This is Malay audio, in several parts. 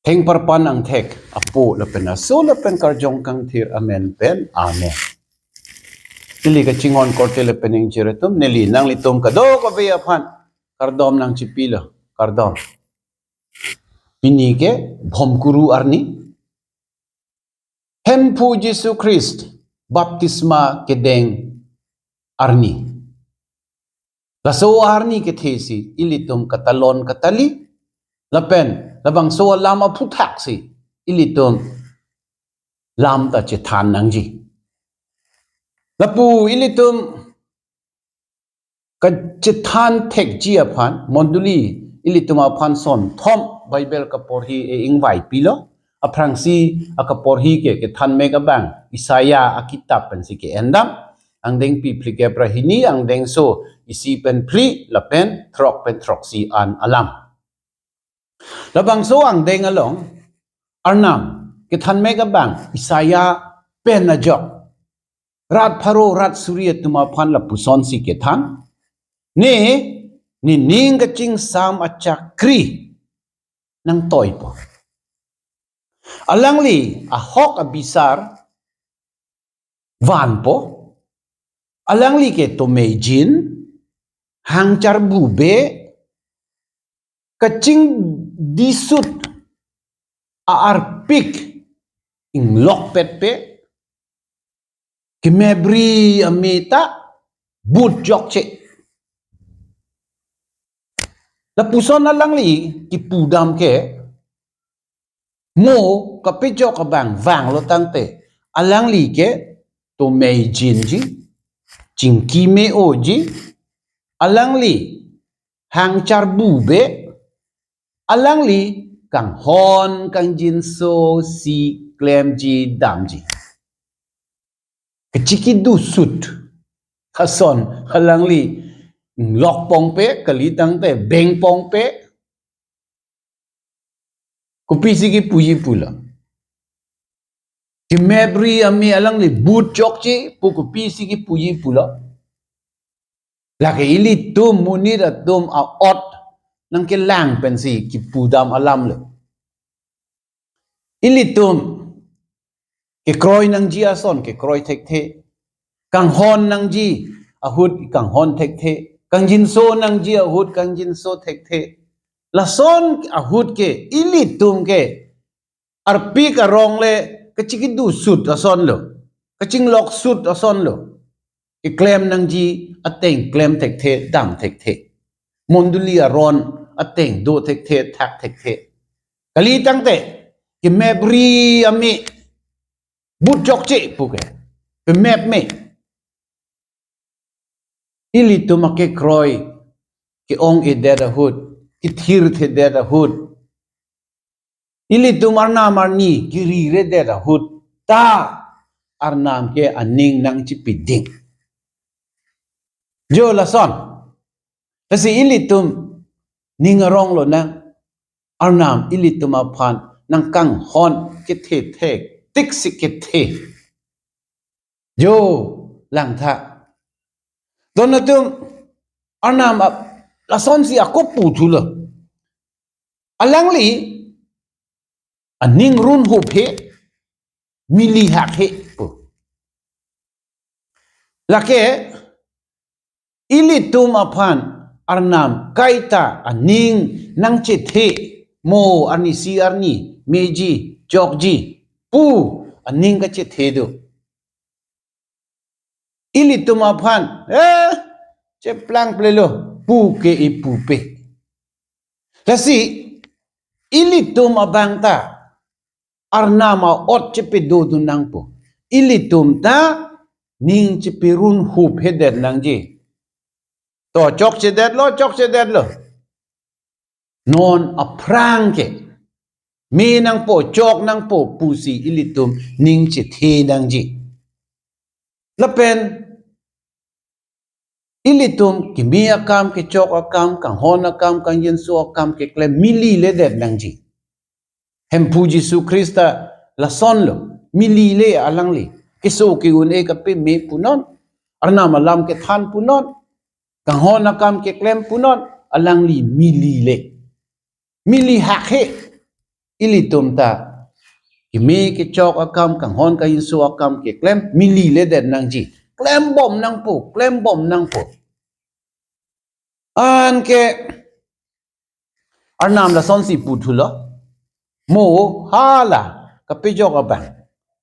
Theng parpan ang thek apo lapen aso lapen karjong kang thir amen pen amen. Ili ka chingon korte lapen ing chiretum nili nang litum kado kabaya pan kardom nang chipilo kardom. Pinike bhomkuru arni hempu Jesu Christ baptisma kedeng arni. Laso arni kethesi ilitum katalon katali lapen labang so lama putak si ilitum lam ta chetan nangji lapu ilitum ka chetan tek ji aphan monduli ilitum aphan son thom bible ka porhi e ingwai pilo aprangsi aka porhi ke than mega bang isaya akitab pen si ke endam ang deng pi plike prahini ang deng so isi pen pli lapen throk si an alam labang so ang deng along arnam ke than mega bang isaya pen na jok rat pharo rat surya tuma phan la puson si ke than ni ning ka ching sam achak kri nang toy po alangli a hok a bisar van po alangli ke to meijin hang char bu be kaching disut a arpik ing lok pet pe kimebri amita but jok che la puson na lang li ki pudam ke mo kapijo ka bang vang lo tangte alang li ke to mei jin ji jingki me o ji alang li hang char bu be alang li kang hon kang jin so si klem ji dam ji kechiki du sut hason alang li lok pong pe kali tangte beng pong pe kupi sigi puji pula kimebri ami alang li but chok chi pu kupi sigi puji pula laki ili tum munira tum a ot nang ke lang pensi ki pudam alam le ili tum ke kroy nang ji ason ke kroy tek the kang hon nang ji ahut kang hon tek the kang jin so nang ji ahut kang jin so tek the lason ahut ke ili tum ke arpi ka rong le kachiki du sut ason lo kaching lok sut ason lo ke klem nang ji ateng klem tek the dam tek the monduli aron ateng do tek the thak tek the kali tangte ke mebri ami but jok che puke pe mep me ili tu make kroy ke ong e deda hud ki thir the deda hud ili tu marna marni ki ri re deda hud ta arnam ke aning nang chi piding jo la son kasi ili tum ningarong lo nang arnam ili tu ma phan nang kang hon ke the thek tik sik ke the jo lang tha donatum anam la son si akop pu thula alangli aning run hu phe mili ha phe pu lake ili tum aphan arnam kaita aning nang che the mo ani si arni meji jokji pu aning ka che the do ili tum aphan che plang plelo pu ke ipu pe kasi ili tum abang ta arnama ot che pe do du nang po ili tum ta ning che pe run hu phe det nang ji to chok che det lo non aprang ke mi nang po chok nang po pu si ili tum ning che the nang ji lapen ilitum kimi akam ke chok akam kang hon akam kang yensu akam ke kle mili le det nang ji hem pu Jesu Krista la son lo mili le alang li ke so ke un e ka pe me punon arna malam ke than punon kang hon akam ke klem punon alang li mili le mili ha he ilitum ta kimi ke chok akam kang hon ka insu akam ke klem mili le den nang ji klem bom nang pu an ke arnam la son si pu thulo mo hala ka pe jok abang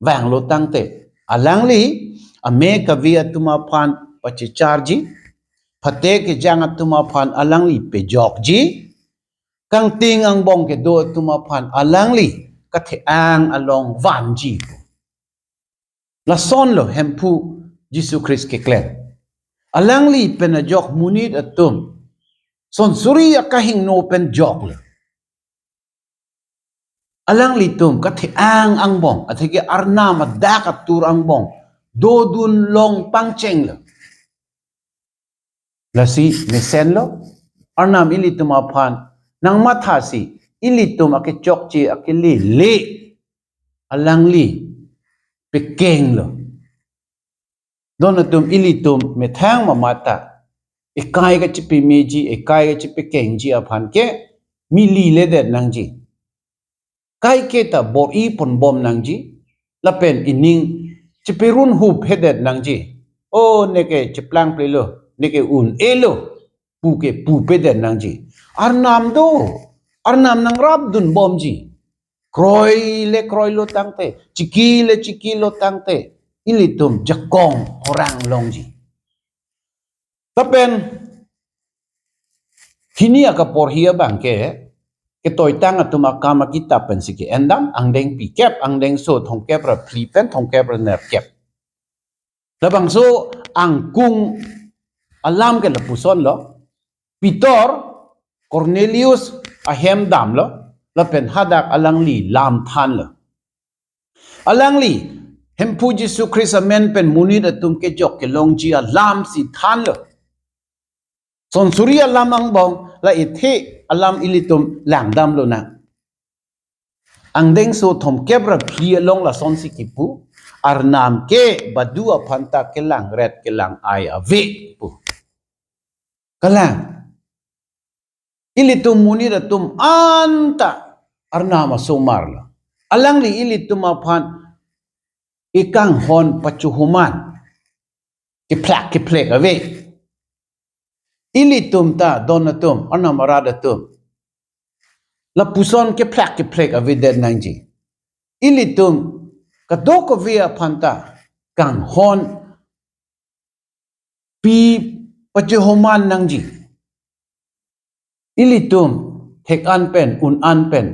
wang lo tang te alang li ame ka vi atuma phan pachi charji phate ke jang atuma phan alang li pe jok ji kang ting ang bong ke do atuma phan alang li ka the ang along van ji la son lo hempu Jesus Christ ke klen alang li pen a jok munit atum son suri akahing no pen jok le alang li tum ka the ang bong athike arna ma dak atur ang bong do dun long pang cheng le la si mesen lo arnam ilitum aphan nang matha si ilitum ake chok chi ake le alang li pe keng lo donatum ilitum me thang ma mata ekai ga chi pe meji ekai ga chi pe keng ji aphan ke mi li le de nang ji kai ke ta bor i pon bom nang ji la pen ining chi pe run hu phedet nang ji o ne ke chi plang ple lo ne ke un elo pu ke pu pedet nang ji arnam nang rab dun bom ji kroi lo tangte chiki lo tangte ilitum jakong horang long ji tapen kini aka por hia bang ke toy tang atuma kama kita pen siki endam ang deng pi kep ang deng so thong kep ra pli pen thong kep ra ner kep labang so ang kung alam ke lapuson lo Pitor Cornelius ahem dam lo la pen hadak alang li lam than lo alang li hempu Jesus Christ amen pen munid atum ke jok ke long ji lam si than lo son surya lam ang bong la ithe alam ilitum lang dam lo na ang deng so thom kebra phli long la son si kipu arnam ke badua phanta ke lang red ke lang ai ave pu kalang ilitum munid atum anta arnama somarla alang li ilitum aphan ikang hon pachuhuman ke plek ave ilitum ta donatum arnamaradatum la puson ke plek ave den nangji ilitum kadoko via phanta kang hon pi pachuhuman nangji ilitum thek an pen un an pen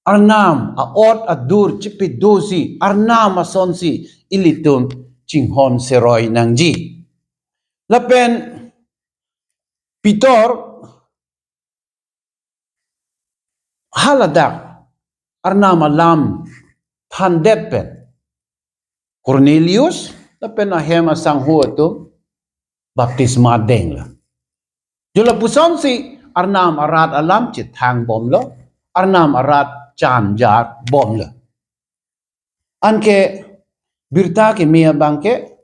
arnam a ot adur chipi dosi arnam a sonsi ilitum chinghon seroi nangji lapen Pitor haladak arnam alam thandet pen Cornelius lapen ahem asang huatum baptisma dengla jula puson si arnam arat alam chit thang bom lo arnam arat chan jar bom lo anke birta ke mia bangke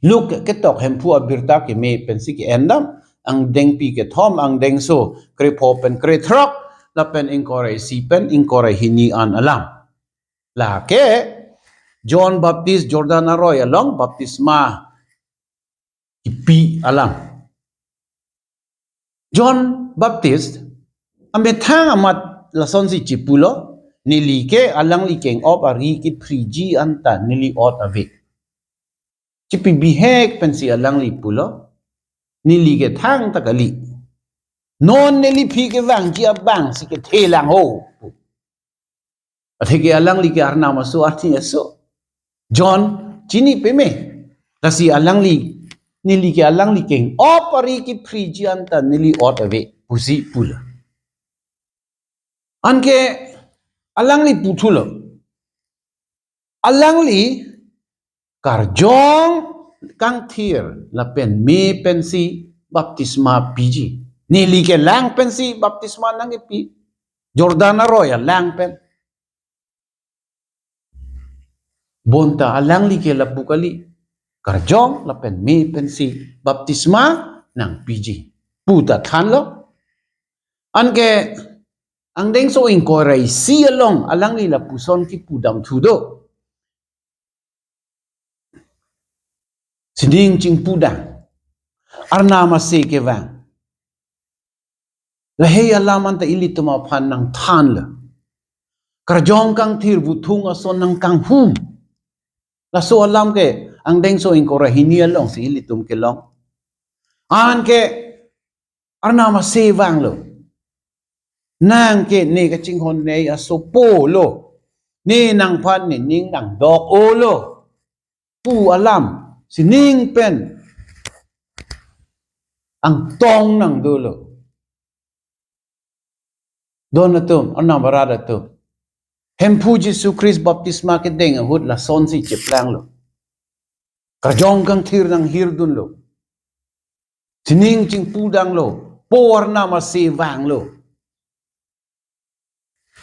luk ke tok hempu birta ke me pensi ke endam ang deng pi ke thom ang deng so kre pho pen kre throk la pen inkore si pen inkore hini an alam la ke John Baptist Jordan Arroy along baptisma ipi alam John Baptist ambe thang amat lason si chipulo nili ke alang li keng op ari kit friji anta nili ot ave chipi bihek pensi alang li pulo nili ke thang takali non nili phi ke wang ji abang si ke thelang ho athike alang li ke arna masu arthi eso John chini pe me kasi alang li nili ke alang li keng op ari kit friji anta nili ot ave pusi pula anke alang li puthulo alang li karjong kang thier la pen me pensi baptisma piji nili ke lang pensi baptisma nang pi Jordan Arroyo lang pen bonta alang li ke la bukali karjong la pen me pensi baptisma nang piji puta than lo anke ang deng so in ko rai si along alang ni la puson ki pudam thudo sining ching pudang arna ma se ke wang la hey alaman ta ili tuma phan nang than la karjong kang thir bu thung ason nang kang hu la so alam ke ang deng so in ko rai hini along si ili tum ke long an ke arna ma se wang lo nang ke ne ka ching hon nei a so po lo ni nang phan ni ning nang dok o lo pu alam sining pen ang tong nang do lo don na tum anam barada tum hem pu Jesu Christ baptisma ke deng hut la son si cheplang lo karjong kang thir nang hir dun lo sining ching pu dang lo por na ma se wang lo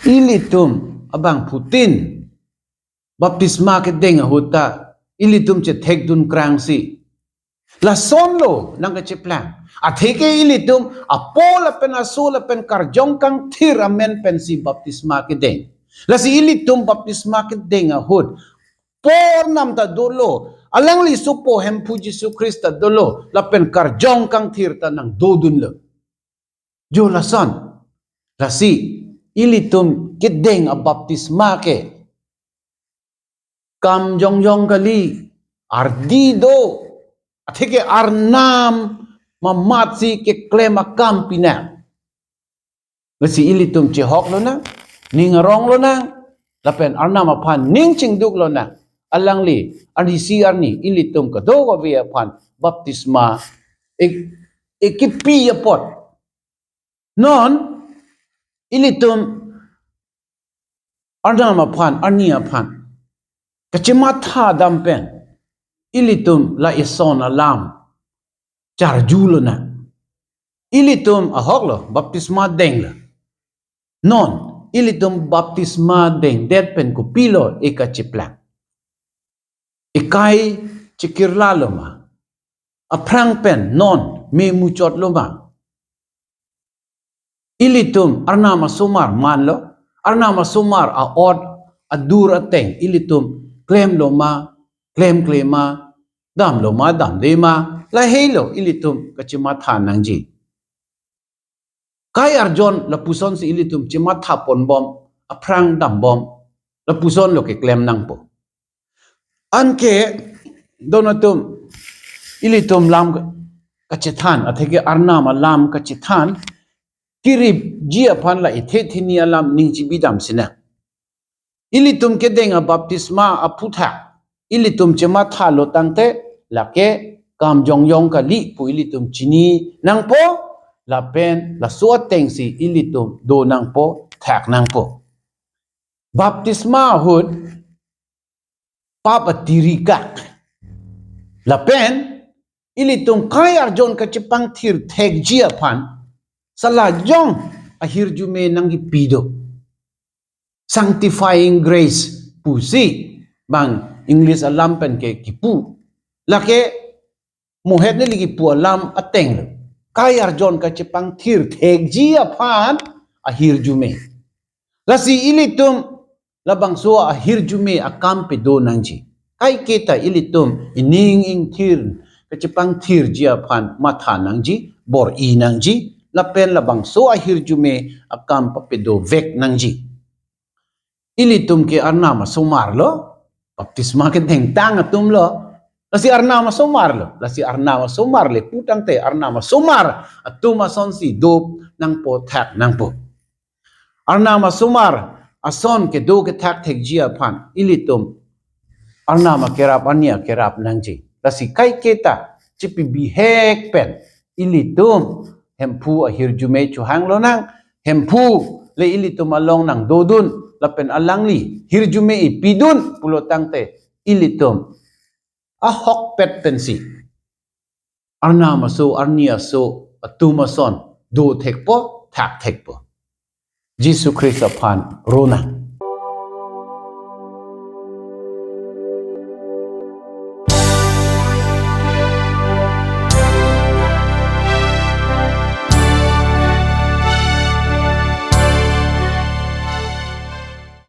ilitum abang Putin baptisma ke deng huta ilitum che thek dun krang si la son lo nang ke cheplang a theke ilitum a pola pen asula pen karjong kang thir amen pen si baptisma ke deng la si ilitum baptisma ke deng hut por nam ta dolo alang li supo hem pu Jesu Krista dolo la pen karjong kang thir ta nang dodun lo jo la son la si ilitum ke deng a baptisma ke kam jong jong kali ardido atheke arnam mamatsi ke klema kampina lasi ilitum che hok lo na ning rong lo na lapen arnam aphan ning chingduk lo na alang li ani si arni ilitum ka do ko ve aphan baptisma ekipi apot non ilitum arnam aphan arni aphan kachima tha dampen ilitum la ison alam char julo na ilitum ahok lo baptisma deng la non ilitum baptisma deng det pen ko pilo ekachiplang ikai chikirla loma aprang pen non me muchot loma ilitum arnama sumar manlo arnama sumar a od adur ateng ilitum claim loma claim claima dam loma dam dema la helo ilitum kachima thanang ji kai arjon la puson si ilitum chima tha pon bom aprang dam bom la puson lo ke claim nang po anke donatum ilitum lam kachithan atheke arnama lam kachithan kirip jia phan la ithe thini alam ningchi bidam sina ilitum ke denga baptisma aputha ilitum chema tha lo tangte lake kam jong yong ka li pu ilitum chini nang po la pen la so teng si ilitum do nang po thak nang po baptisma hud papa tirika la pen ilitum kai arjon ka chipang thir thek jia phan sala jong ahir jume nangi pido sanctifying grace pusi bang English alam pen ke kipu lake mohet ne ligi pu alam ateng kai arjon ka chipang thir thek jia phan ahir jume lasi ilitum labang so ahir jume akam pe do nangji kai kita ilitum ining ing thir ka chipang thir jia phan matha nangji bor i nangji lapen labang so ahir jume akam pa pe do vek nangji ilitum ke arnama somar lo baptisma ke deng tang atum lo lasi arnama somar lo lasi arnama somar le putang te arnama somar atuma sonsi dop nang po thak nang po arnama somar ason ke do ke thak thek jia phan ilitum arnama kerap ania kerap nangji lasi kai keta chipi bihek pen ilitum hempu ahir jume chu hang lo nang hempu le ilitum along nang dodun lapen alangli hirjume i pidun pulo tangte ilitum ahok pet pensi arnama so arnia so atuma son do thekpo thak thekpo Jesu Christ aphan rona